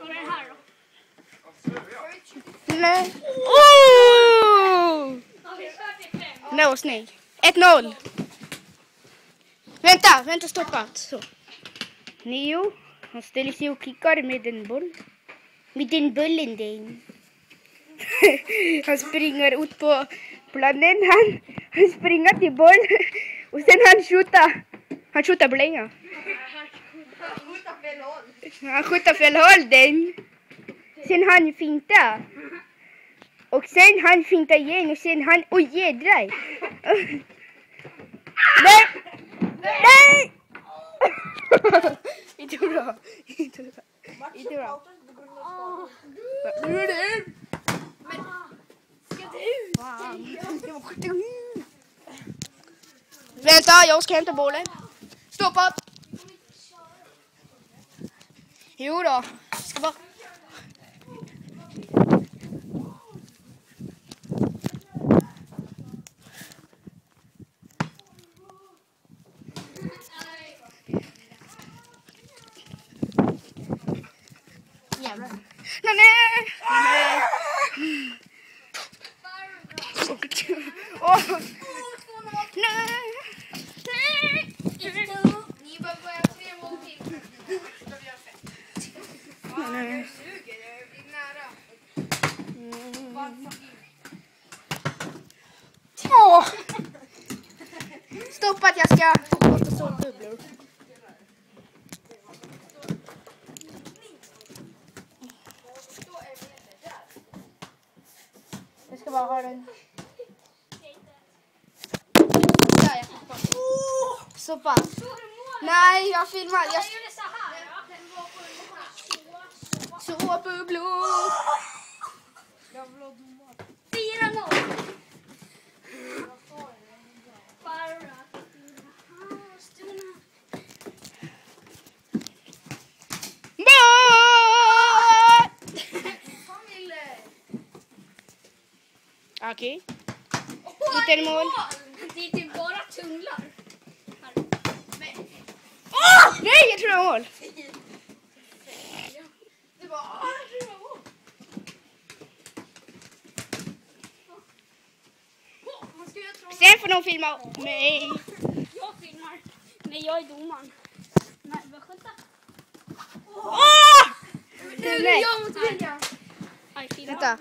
Och den här då? Nej. Oh! Det var snygg. 1-0. Vänta, stoppat. Så. Neo, han ställer sig och kickar med en boll. Med den bollen den. Han springer ut på planen. Han springer till boll. Och sen han skjuter blänga. Han skjuter fel håll den. Sen han fintar. Och sen han fintar igen och sen han... Oj jädrar. Nej! Nej! Inte bra. Vänta, jag ska hämta bollen. Stoppat. Jo då. Ska bara... Jävlar. Nej. Åh. Nej. Ni bara börjar 3 mål till. Nej. Åh. Stoppat, jag ska låta så bubblor. Jag ska bara ha den. Där, jag kan få. Stoppa. Nej, jag filmar. Jag gör det så här. så bubblor. 4-0. Okej. Utan mål. Det är typ bara tunnlar. Nej, jag tror det var mål. Det var mål. Sen får de filma mig. Jag filmar. Men jag är domaren. Nej, vad skönt. Åh! Nej. Vänta.